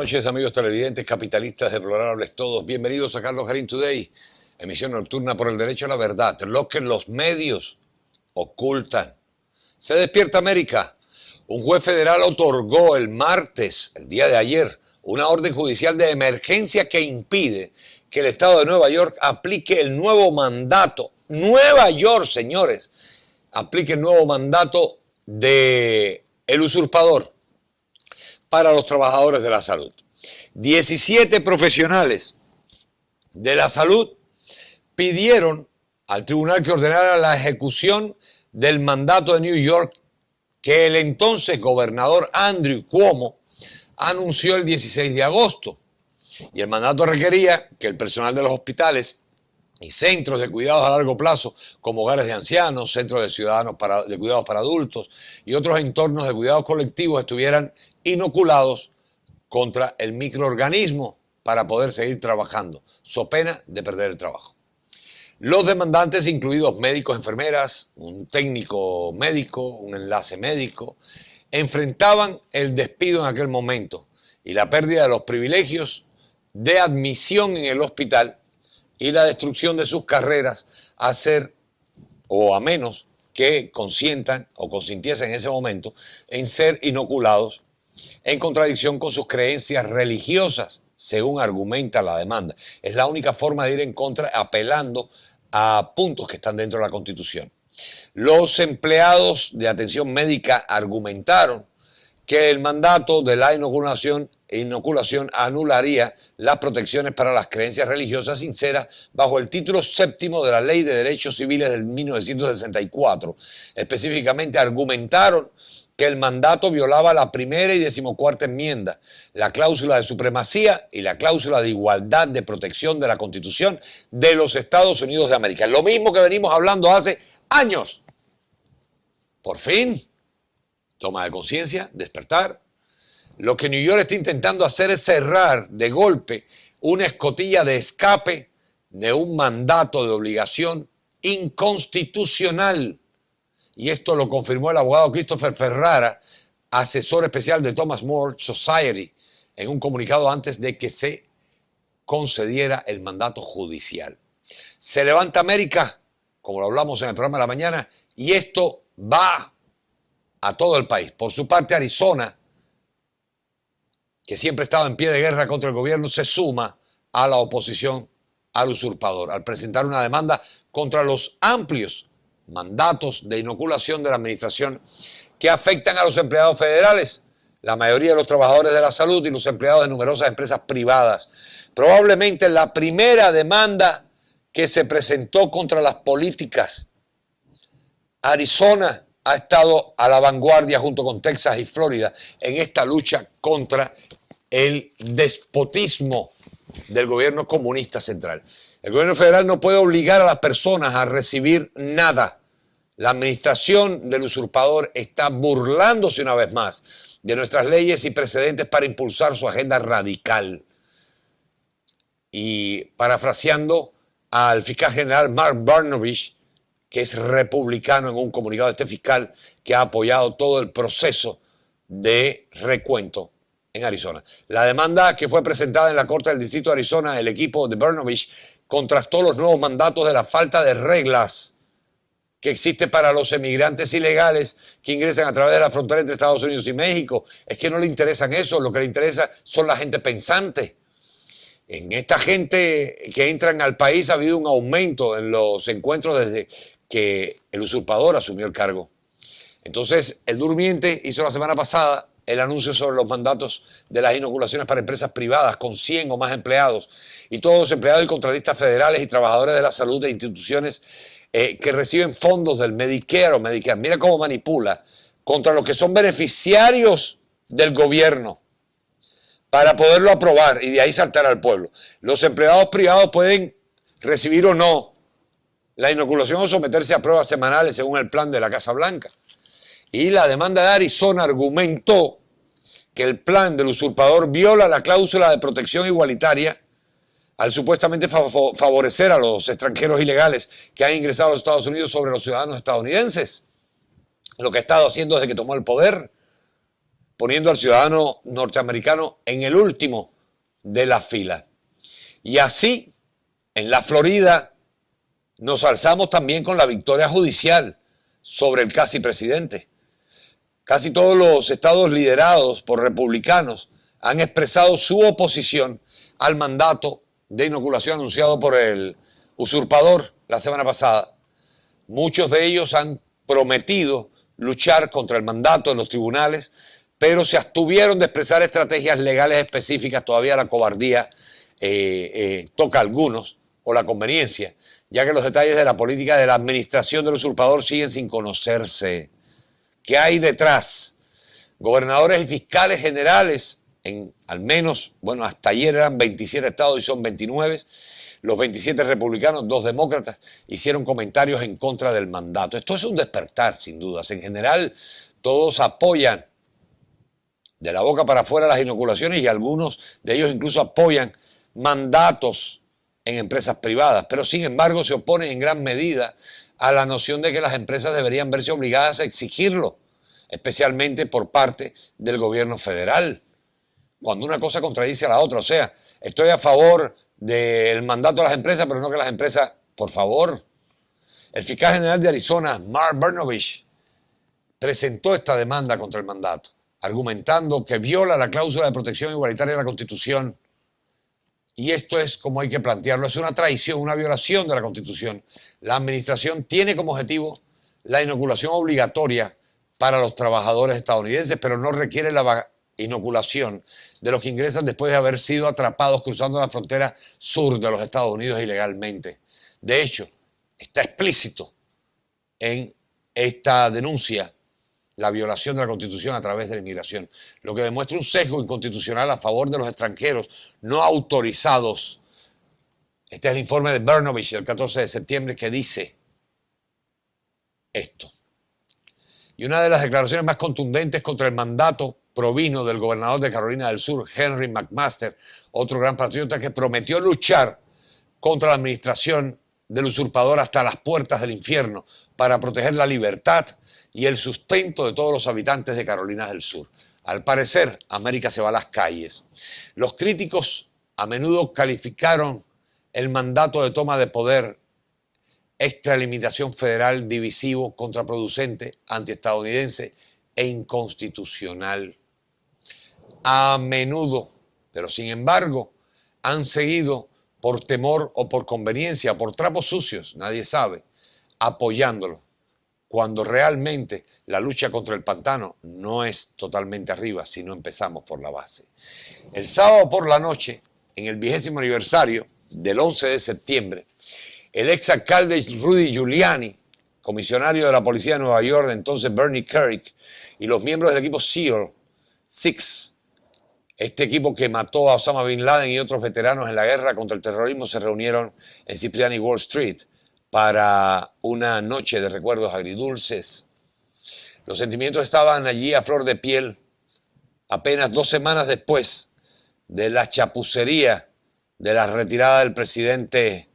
noches, amigos televidentes, capitalistas deplorables todos. Bienvenidos a Carlos Garín Today, emisión nocturna por el derecho a la verdad, lo que los medios ocultan. Se despierta América. Un juez federal otorgó el martes, el día de ayer, una orden judicial de emergencia que impide que el Estado de Nueva York aplique el nuevo mandato. Nueva York, señores, aplique el nuevo mandato de el usurpador para los trabajadores de la salud. 17 profesionales de la salud pidieron al tribunal que ordenara la ejecución del mandato de New York que el entonces gobernador Andrew Cuomo anunció el 16 de agosto. Y el mandato requería que el personal de los hospitales y centros de cuidados a largo plazo, como hogares de ancianos, centros de ciudadanos de cuidados para adultos y otros entornos de cuidados colectivos estuvieran inoculados contra el microorganismo para poder seguir trabajando, so pena de perder el trabajo. Los demandantes, incluidos médicos, enfermeras, un técnico médico, un enlace médico, enfrentaban el despido en aquel momento y la pérdida de los privilegios de admisión en el hospital y la destrucción de sus carreras a ser o a menos que consientan o consintiesen en ese momento en ser inoculados en contradicción con sus creencias religiosas, según argumenta la demanda. Es la única forma de ir en contra apelando a puntos que están dentro de la Constitución. Los empleados de atención médica argumentaron que el mandato de la inoculación anularía las protecciones para las creencias religiosas sinceras bajo el título séptimo de la Ley de Derechos Civiles del 1964. Específicamente argumentaron que el mandato violaba la primera y 14ª enmienda, la cláusula de supremacía y la cláusula de igualdad de protección de la Constitución de los Estados Unidos de América. Lo mismo que venimos hablando hace años. Por fin, toma de conciencia, despertar. Lo que New York está intentando hacer es cerrar de golpe una escotilla de escape de un mandato de obligación inconstitucional. Y esto lo confirmó el abogado Christopher Ferrara, asesor especial de Thomas More Society, en un comunicado antes de que se concediera el mandato judicial. Se levanta América, como lo hablamos en el programa de la mañana, y esto va a todo el país. Por su parte, Arizona, que siempre ha estado en pie de guerra contra el gobierno, se suma a la oposición al usurpador, al presentar una demanda contra los amplios mandatos de inoculación de la administración que afectan a los empleados federales, la mayoría de los trabajadores de la salud y los empleados de numerosas empresas privadas. Probablemente la primera demanda que se presentó contra las políticas. Arizona ha estado a la vanguardia junto con Texas y Florida en esta lucha contra el despotismo del gobierno comunista central. El gobierno federal no puede obligar a las personas a recibir nada. La administración del usurpador está burlándose una vez más de nuestras leyes y precedentes para impulsar su agenda radical. Y parafraseando al fiscal general Mark Brnovich, que es republicano, en un comunicado de este fiscal que ha apoyado todo el proceso de recuento en Arizona. La demanda que fue presentada en la Corte del Distrito de Arizona, el equipo de Brnovich contrastó los nuevos mandatos de la falta de reglas que existe para los emigrantes ilegales que ingresan a través de la frontera entre Estados Unidos y México. Es que no le interesan eso, lo que le interesa son la gente pensante. En esta gente que entran al país ha habido un aumento en los encuentros desde que el usurpador asumió el cargo. Entonces, el durmiente hizo la semana pasada el anuncio sobre los mandatos de las inoculaciones para empresas privadas con 100 o más empleados y todos los empleados y contratistas federales y trabajadores de la salud de instituciones que reciben fondos del Medicare o Medicare. Mira cómo manipula contra los que son beneficiarios del gobierno para poderlo aprobar y de ahí saltar al pueblo. Los empleados privados pueden recibir o no la inoculación o someterse a pruebas semanales según el plan de la Casa Blanca. Y la demanda de Arizona argumentó que el plan del usurpador viola la cláusula de protección igualitaria al supuestamente favorecer a los extranjeros ilegales que han ingresado a los Estados Unidos sobre los ciudadanos estadounidenses. Lo que ha estado haciendo desde que tomó el poder. poniendo al ciudadano norteamericano en el último de la fila. Y así, en la Florida, nos alzamos también con la victoria judicial sobre el casi presidente. Casi todos los estados liderados por republicanos han expresado su oposición al mandato de inoculación anunciado por el usurpador la semana pasada. Muchos de ellos han prometido luchar contra el mandato en los tribunales, pero se abstuvieron de expresar estrategias legales específicas. Todavía la cobardía toca a algunos, o la conveniencia, ya que los detalles de la política de la administración del usurpador siguen sin conocerse. ¿Qué hay detrás? Gobernadores y fiscales generales en al menos, bueno, hasta ayer eran 27 estados y son 29. Los 27 republicanos, 2 demócratas, hicieron comentarios en contra del mandato. Esto es un despertar, sin dudas. En general, todos apoyan de la boca para afuera las inoculaciones y algunos de ellos incluso apoyan mandatos en empresas privadas, pero sin embargo se oponen en gran medida a la noción de que las empresas deberían verse obligadas a exigirlo, especialmente por parte del gobierno federal, cuando una cosa contradice a la otra. O sea, estoy a favor del mandato de las empresas, pero no que las empresas, por favor. El fiscal general de Arizona, Mark Brnovich, presentó esta demanda contra el mandato, argumentando que viola la cláusula de protección igualitaria de la Constitución. Y esto es como hay que plantearlo, es una traición, una violación de la Constitución. La administración tiene como objetivo la inoculación obligatoria para los trabajadores estadounidenses, pero no requiere la inoculación de los que ingresan después de haber sido atrapados cruzando la frontera sur de los Estados Unidos ilegalmente. De hecho, está explícito en esta denuncia la violación de la Constitución a través de la inmigración, lo que demuestra un sesgo inconstitucional a favor de los extranjeros no autorizados. Este es el informe de Brnovich del 14 de septiembre que dice esto. Y una de las declaraciones más contundentes contra el mandato provino del gobernador de Carolina del Sur, Henry McMaster, otro gran patriota que prometió luchar contra la administración del usurpador hasta las puertas del infierno para proteger la libertad y el sustento de todos los habitantes de Carolina del Sur. Al parecer, América se va a las calles. Los críticos a menudo calificaron el mandato de toma de poder, extralimitación federal, divisivo, contraproducente, antiestadounidense e inconstitucional. A menudo, pero sin embargo, han seguido por temor o por conveniencia, por trapos sucios, nadie sabe, apoyándolo, cuando realmente la lucha contra el pantano no es totalmente arriba, sino empezamos por la base. El sábado por la noche, en el 20º aniversario del 11 de septiembre, el exalcalde Rudy Giuliani, comisionario de la policía de Nueva York, entonces Bernie Kerik, y los miembros del equipo SEAL, Six, este equipo que mató a Osama Bin Laden y otros veteranos en la guerra contra el terrorismo, se reunieron en Cipriani Wall Street para una noche de recuerdos agridulces. Los sentimientos estaban allí a flor de piel apenas 2 semanas después de la chapucería de la retirada del presidente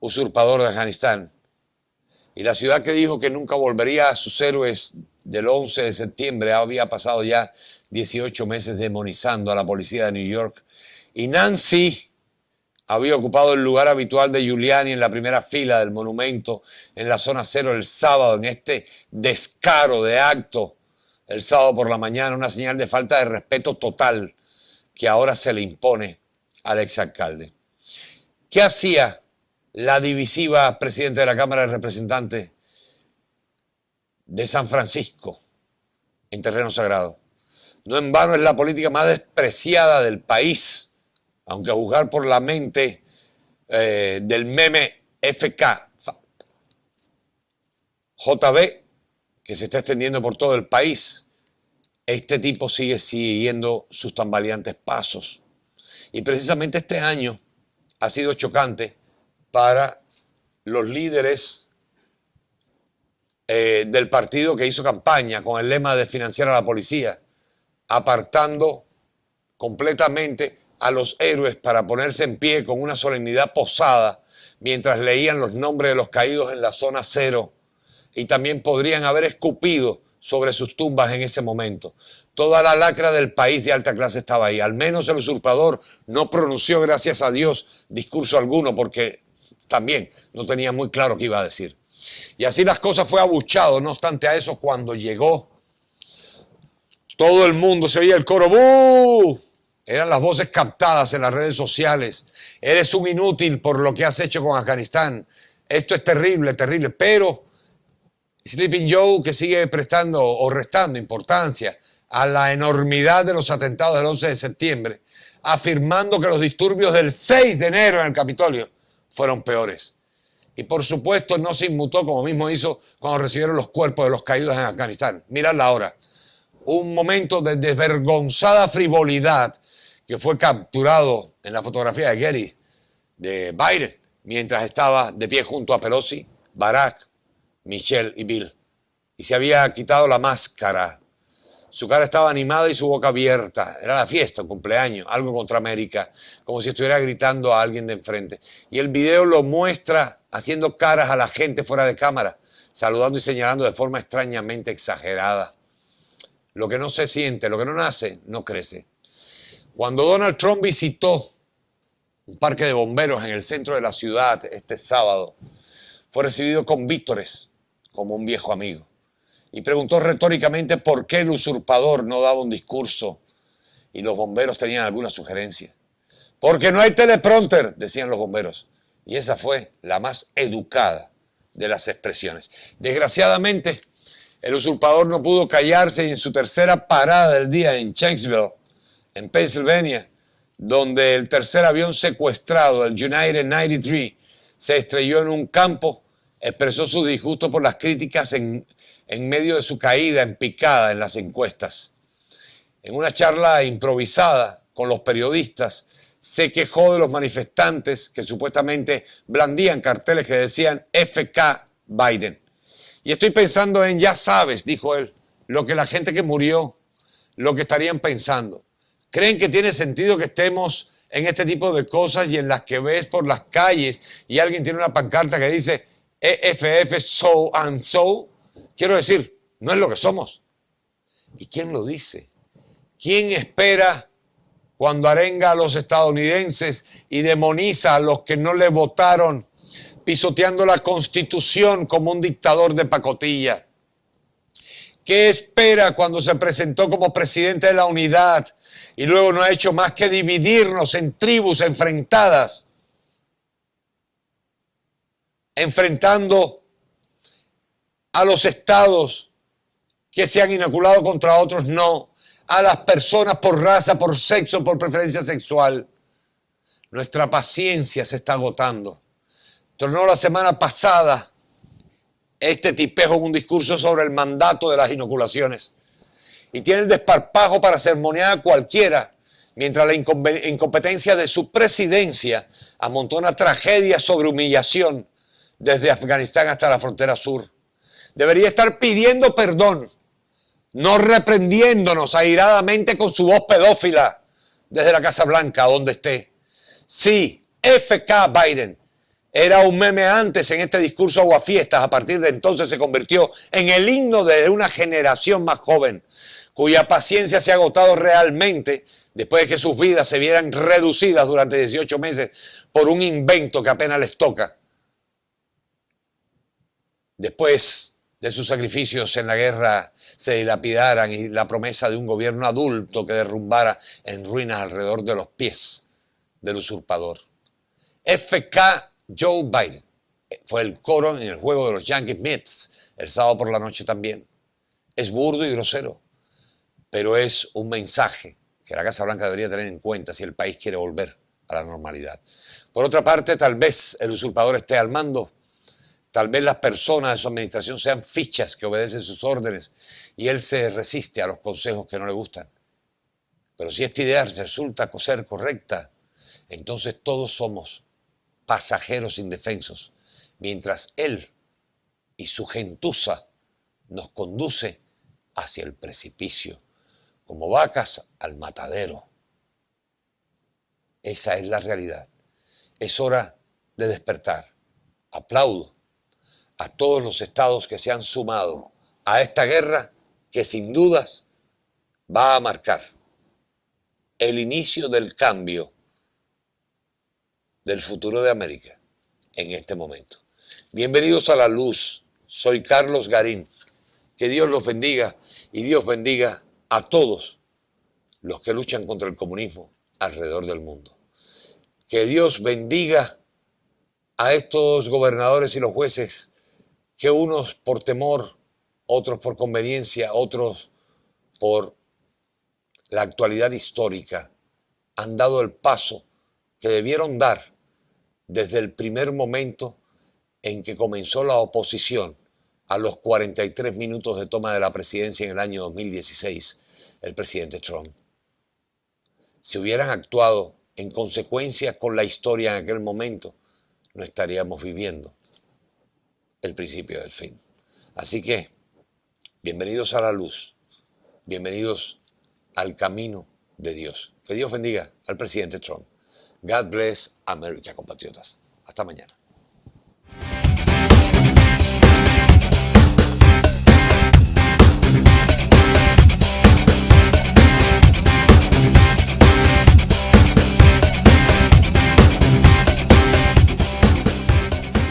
usurpador de Afganistán. Y la ciudad que dijo que nunca volvería a sus héroes del 11 de septiembre había pasado ya 18 meses demonizando a la policía de New York. Y Nancy había ocupado el lugar habitual de Giuliani en la primera fila del monumento en la zona cero el sábado, en este descaro de acto el sábado por la mañana, una señal de falta de respeto total que ahora se le impone al exalcalde. ¿Qué hacía la divisiva presidenta de la Cámara de Representantes de San Francisco en terreno sagrado? No en vano es la política más despreciada del país, aunque a juzgar por la mente del meme FK, JB, que se está extendiendo por todo el país. Este tipo sigue siguiendo sus tambaleantes pasos. Y precisamente este año ha sido chocante para los líderes del partido que hizo campaña con el lema de financiar a la policía, apartando completamente a los héroes para ponerse en pie con una solemnidad posada mientras leían los nombres de los caídos en la zona cero, y también podrían haber escupido sobre sus tumbas en ese momento. Toda la lacra del país de alta clase estaba ahí. Al menos el usurpador no pronunció, gracias a Dios, discurso alguno, porque también no tenía muy claro qué iba a decir. Y así las cosas, fue abuchado. No obstante a eso, cuando llegó, todo el mundo se oía el coro ¡bú! Eran las voces captadas en las redes sociales. Eres un inútil por lo que has hecho con Afganistán. Esto es terrible, terrible. Pero Sleeping Joe, que sigue prestando o restando importancia a la enormidad de los atentados del 11 de septiembre, afirmando que los disturbios del 6 de enero en el Capitolio fueron peores. Y por supuesto no se inmutó, como mismo hizo cuando recibieron los cuerpos de los caídos en Afganistán. Miradla ahora. Un momento de desvergonzada frivolidad que fue capturado en la fotografía de Getty de Biden, mientras estaba de pie junto a Pelosi, Barack, Michelle y Bill. Y se había quitado la máscara. Su cara estaba animada y su boca abierta. Era la fiesta, un cumpleaños, algo contra América, como si estuviera gritando a alguien de enfrente. Y el video lo muestra haciendo caras a la gente fuera de cámara, saludando y señalando de forma extrañamente exagerada. Lo que no se siente, lo que no nace, no crece. Cuando Donald Trump visitó un parque de bomberos en el centro de la ciudad este sábado, fue recibido con vítores, como un viejo amigo, y preguntó retóricamente por qué el usurpador no daba un discurso y los bomberos tenían alguna sugerencia. Porque no hay teleprompter, decían los bomberos, y esa fue la más educada de las expresiones. Desgraciadamente, el usurpador no pudo callarse y en su tercera parada del día en Shanksville, en Pensilvania, donde el tercer avión secuestrado, el United 93, se estrelló en un campo, expresó su disgusto por las críticas en medio de su caída en picada en las encuestas. En una charla improvisada con los periodistas, se quejó de los manifestantes que supuestamente blandían carteles que decían FK Biden. Y estoy pensando en, ya sabes, dijo él, lo que la gente que murió, lo que estarían pensando. ¿Creen que tiene sentido que estemos en este tipo de cosas y en las que ves por las calles y alguien tiene una pancarta que dice EFF so and so? Quiero decir, no es lo que somos. ¿Y quién lo dice? ¿Quién espera cuando arenga a los estadounidenses y demoniza a los que no le votaron, pisoteando la Constitución como un dictador de pacotilla? ¿Qué espera cuando se presentó como presidente de la unidad y luego no ha hecho más que dividirnos en tribus enfrentadas? Enfrentando a los estados que se han inoculado contra otros, no. A las personas por raza, por sexo, por preferencia sexual. Nuestra paciencia se está agotando. Tornó la semana pasada este tipejo en un discurso sobre el mandato de las inoculaciones. Y tiene el desparpajo para sermonear a cualquiera, mientras la incompetencia de su presidencia amontona tragedia sobre humillación desde Afganistán hasta la frontera sur. Debería estar pidiendo perdón, no reprendiéndonos airadamente con su voz pedófila desde la Casa Blanca, donde esté. Sí, FK Biden era un meme antes en este discurso aguafiestas. A partir de entonces se convirtió en el himno de una generación más joven, cuya paciencia se ha agotado realmente después de que sus vidas se vieran reducidas durante 18 meses por un invento que apenas les toca. Después de sus sacrificios en la guerra se dilapidaran y la promesa de un gobierno adulto que derrumbara en ruinas alrededor de los pies del usurpador. FK Joe Biden fue el coro en el juego de los Yankees Mets el sábado por la noche también. Es burdo y grosero, pero es un mensaje que la Casa Blanca debería tener en cuenta si el país quiere volver a la normalidad. Por otra parte, tal vez el usurpador esté al mando. Tal vez las personas de su administración sean fichas que obedecen sus órdenes y él se resiste a los consejos que no le gustan. Pero si esta idea resulta ser correcta, entonces todos somos pasajeros indefensos, mientras él y su gentuza nos conduce hacia el precipicio, como vacas al matadero. Esa es la realidad. Es hora de despertar. Aplaudo a todos los estados que se han sumado a esta guerra que sin dudas va a marcar el inicio del cambio del futuro de América en este momento. Bienvenidos a La Luz, soy Carlos Garín. Que Dios los bendiga y Dios bendiga a todos los que luchan contra el comunismo alrededor del mundo. Que Dios bendiga a estos gobernadores y los jueces que unos por temor, otros por conveniencia, otros por la actualidad histórica han dado el paso que debieron dar desde el primer momento en que comenzó la oposición a los 43 minutos de toma de la presidencia en el año 2016, el presidente Trump. Si hubieran actuado en consecuencia con la historia en aquel momento, no estaríamos viviendo el principio del fin. Así que, bienvenidos a la luz, bienvenidos al camino de Dios. Que Dios bendiga al presidente Trump. God bless America, compatriotas. Hasta mañana.